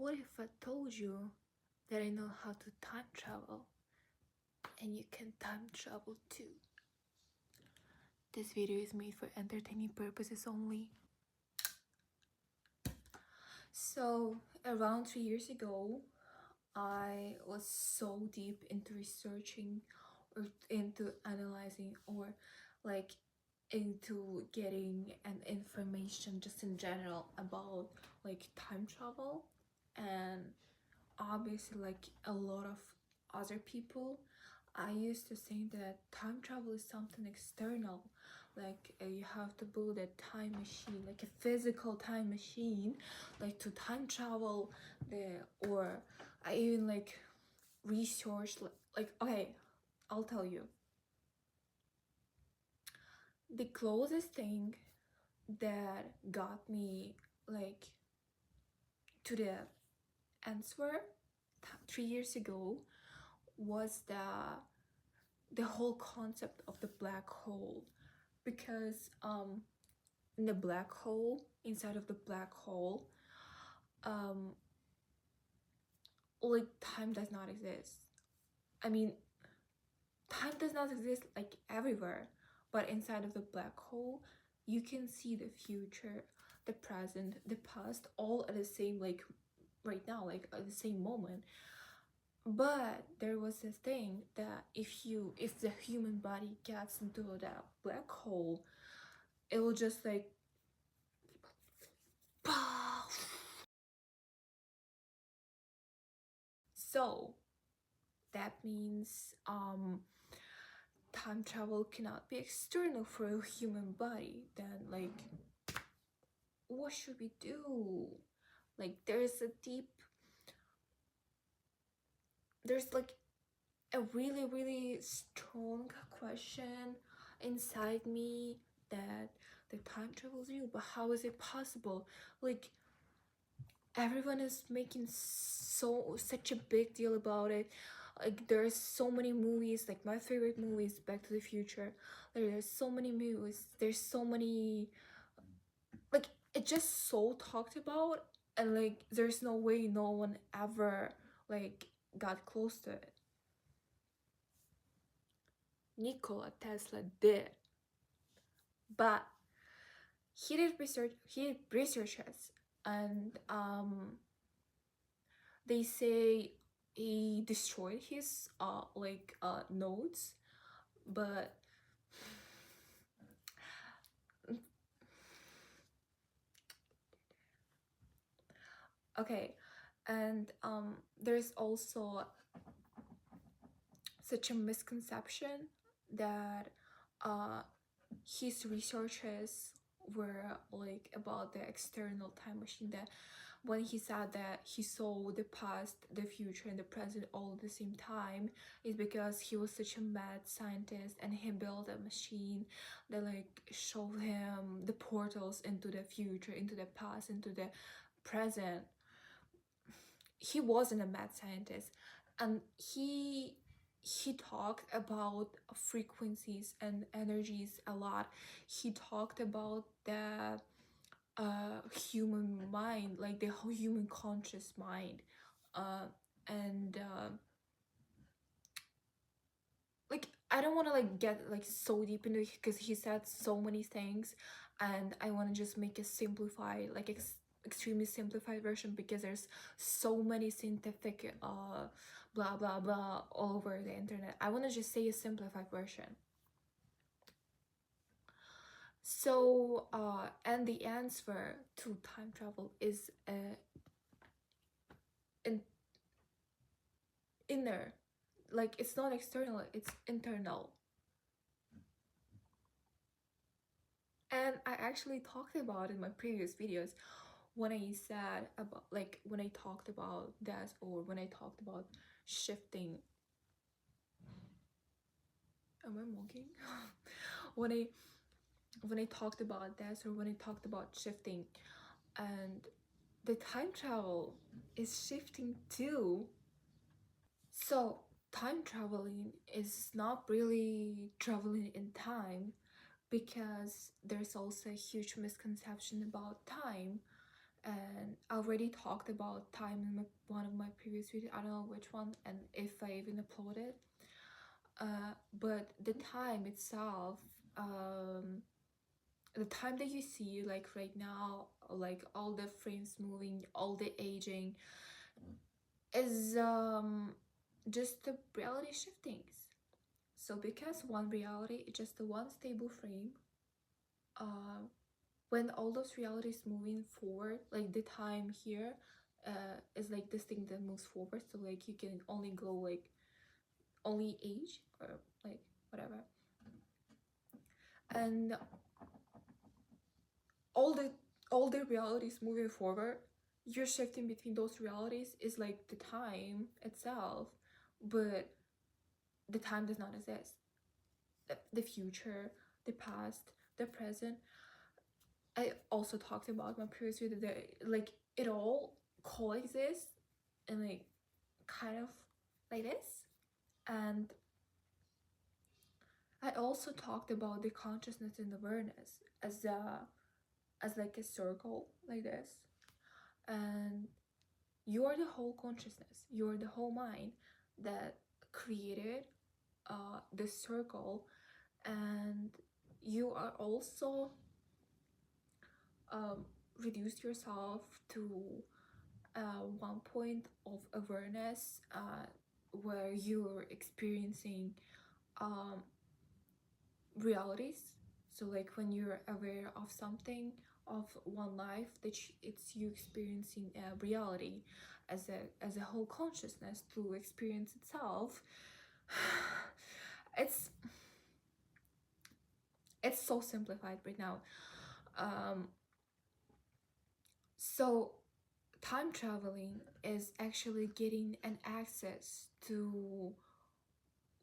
What if I told you that I know how to time travel and you can time travel too? This video is made for entertaining purposes only. So, around 3 years ago, I was so deep into researching or into analyzing or like into getting an information just in general about like time travel, and obviously like a lot of other people, I used to think that time travel is something external, like you have to build a time machine, like a physical time machine, like to time travel the. Or I even like researched like okay, I'll tell you, the closest thing that got me like to the answer 3 years ago was the whole concept of the black hole. Because in the black hole, inside of the black hole, um like time does not exist. I mean, time does not exist like everywhere, but inside of the black hole you can see the future, the present, the past, all at the same, like right now, like at the same moment. But there was this thing that if the human body gets into that black hole, it will just like so that means time travel cannot be external for a human body. Then like what should we do? Like there's like a really strong question inside me that the time travel is real, but how is it possible? Like everyone is making such a big deal about it. Like there's so many movies, like my favorite movie is Back to the Future. Like there's so many movies, there's so many, like it's just so talked about, and like there's no way no one ever like got close to it. Nikola Tesla did, but he did researches, and they say he destroyed his notes, but okay. And there's also such a misconception that his researches were like about the external time machine, that when he said that he saw the past, the future, and the present all at the same time, is because he was such a mad scientist and he built a machine that like showed him the portals into the future, into the past, into the present. He wasn't a mad scientist, and he talked about frequencies and energies a lot. He talked about the human mind, like the whole human conscious mind, and like I don't want to like get like so deep into it because he said so many things, and I want to just make a simplified, like extremely simplified version, because there's so many scientific blah blah blah all over the internet. I want to just say a simplified version. So and the answer to time travel is in inner, like it's not external, it's internal. And I actually talked about in my previous videos when I said about, like when I talked about that, or when I talked about shifting. Am I mocking? when I talked about that, or when I talked about shifting, and the time travel is shifting too. So time traveling is not really traveling in time, because there's also a huge misconception about time, And I already talked about time in one of my previous videos. I don't know which one and if I even uploaded. But the time itself, the time that you see like right now, like all the frames moving, all the aging, is just the reality shiftings. So because one reality is just the one stable frame, uh when all those realities moving forward, like the time here is like this thing that moves forward, so like you can only go like only age or like whatever, and all the all the realities moving forward, you're shifting between those realities is like the time itself, but the time does not exist. The future, the past, the present. I also talked about my previous video that like it all coexists and like kind of like this. And I also talked about the consciousness and awareness as like a circle like this. And you are the whole consciousness, you are the whole mind that created this circle, and you are also um, reduced yourself to one point of awareness where you're experiencing um, realities. So like when you're aware of something, of one life, that it's you experiencing a reality as a whole consciousness to experience itself. it's it's so simplified right now. um so time traveling is actually getting an access to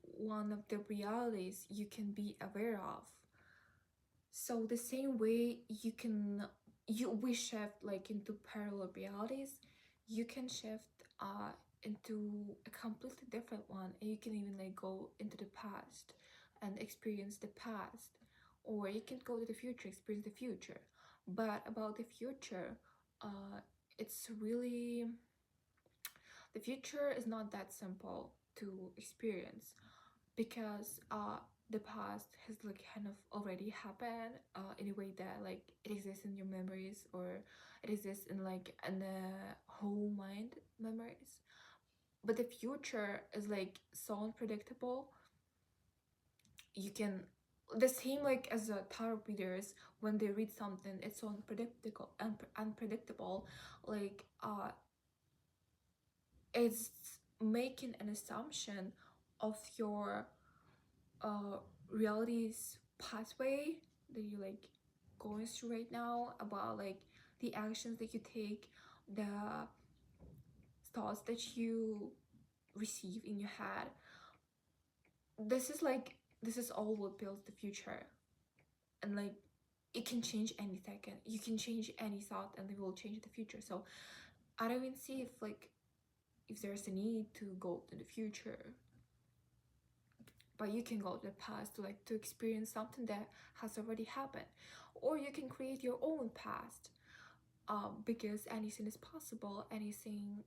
one of the realities you can be aware of. So the same way we shift like into parallel realities, you can shift into a completely different one, and you can even like go into the past and experience the past, or you can go to the future, experience the future. But about the future, it's really, the future is not that simple to experience, because the past has like kind of already happened in a way that like it exists in your memories, or it exists in like in the whole mind memories. But the future is like so unpredictable. You can, the same like as tarot readers, when they read something, it's so unpredictable, like it's making an assumption of your uh reality's pathway that you like going through right now, about like the actions that you take, the thoughts that you receive in your head. This is all what builds the future, and like it can change any second. You can change any thought and it will change the future. So I don't even see if there's a need to go to the future, but you can go to the past to like to experience something that has already happened, or you can create your own past, because anything is possible. Everything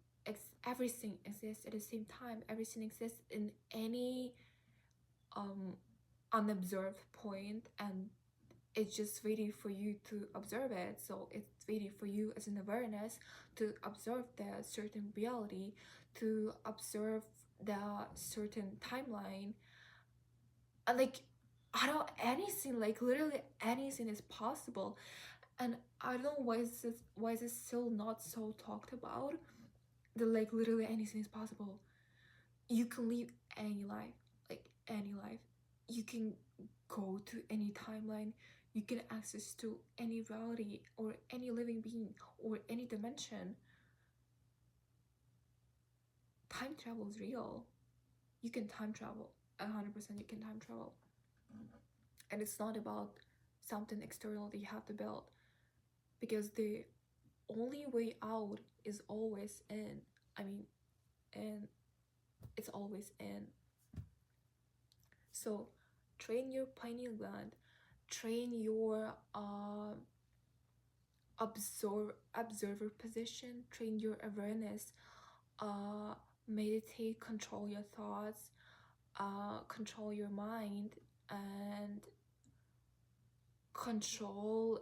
exists at the same time. Everything exists in any um unobserved point, and it's just waiting for you to observe it. So it's waiting for you as an awareness to observe the certain reality, to observe the certain timeline. And like I don't, anything, like literally anything is possible. And I don't know why is this still not so talked about, that like literally anything is possible. You can live any life, like any life. You can go to any timeline. You can access to any reality or any living being or any dimension. Time travel is real. You can time travel. 100% you can time travel. And it's not about something external that you have to build, because the only way out is always in. I mean, and it's always in. So train your pineal gland, train your observer position, train your awareness, uh meditate, control your thoughts, control your mind, and control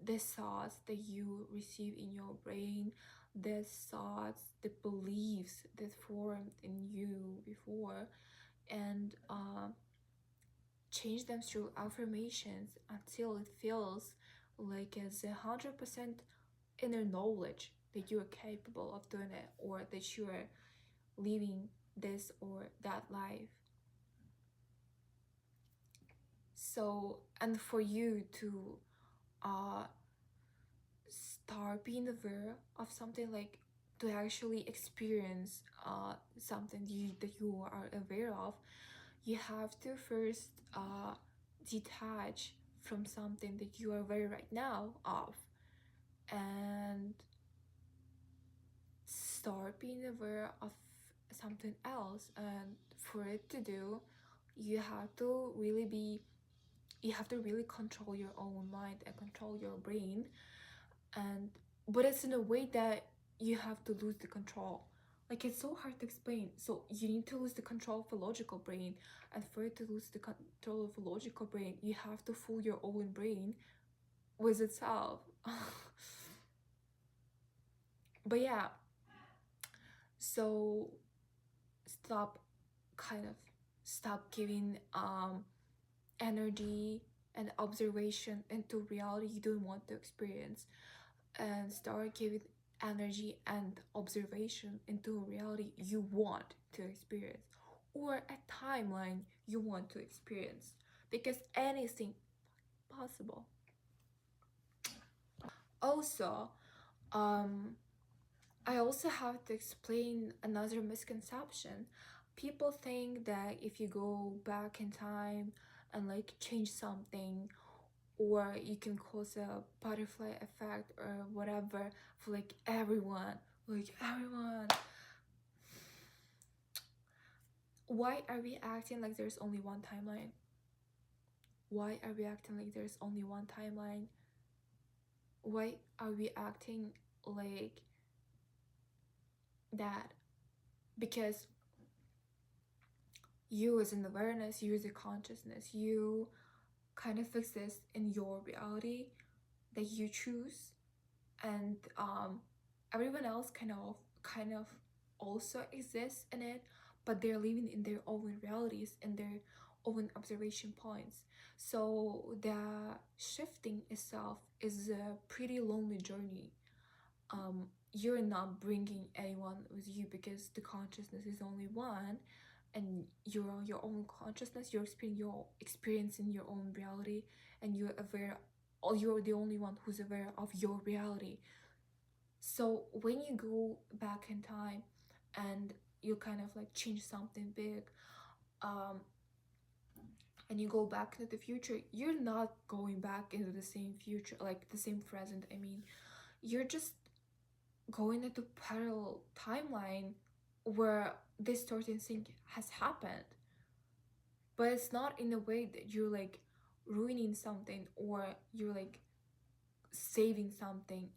the thoughts that you receive in your brain, the thoughts, the beliefs that formed in you before, and change them through affirmations until it feels like it's 100% inner knowledge that you are capable of doing it, or that you are living this or that life. So, and for you to uh start being aware of something, like to actually experience something that you are aware of, you have to first detach from something that you are aware right now of, and start being aware of something else. And for it to do, you have to really be you have to really control your own mind and control your brain. And but it's in a way that you have to lose the control. Like, it's so hard to explain. So you need to lose the control of the logical brain, and for it to lose the control of the logical brain, you have to fool your own brain with itself. But yeah, so stop kind of stop giving energy and observation into reality you don't want to experience, and start giving energy and observation into a reality you want to experience, or a timeline you want to experience, because anything possible. Also, um I also have to explain another misconception. People think that if you go back in time and like change something, or you can cause a butterfly effect or whatever for like everyone. Like everyone. Why are we acting like there's only one timeline? Why are we acting like there's only one timeline? Why are we acting like that? Because you as an awareness, you as a consciousness, you kind of exist in your reality that you choose, and everyone else kind of also exists in it, but they're living in their own realities and their own observation points. So the shifting itself is a pretty lonely journey. You're not bringing anyone with you, because the consciousness is only one, and you're on your own consciousness, you're experiencing your own reality, and you're aware, or you're the only one who's aware of your reality. So when you go back in time and you kind of like change something big, um and you go back into the future, you're not going back into the same future, like the same present, I mean. You're just going into parallel timeline where this certain thing has happened, but it's not in a way that you're like ruining something, or you're like saving something,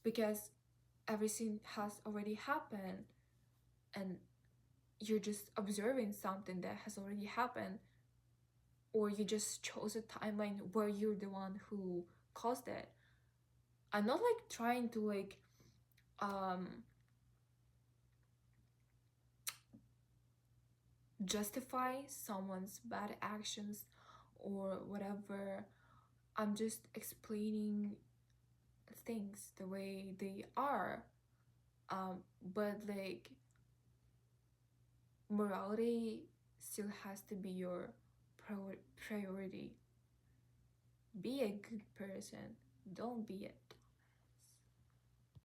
because everything has already happened, and you're just observing something that has already happened, or you just chose a timeline where you're the one who caused it. I'm not like trying to like um justify someone's bad actions or whatever. I'm just explaining things the way they are. But like, morality still has to be your priority. Be a good person. Don't be it.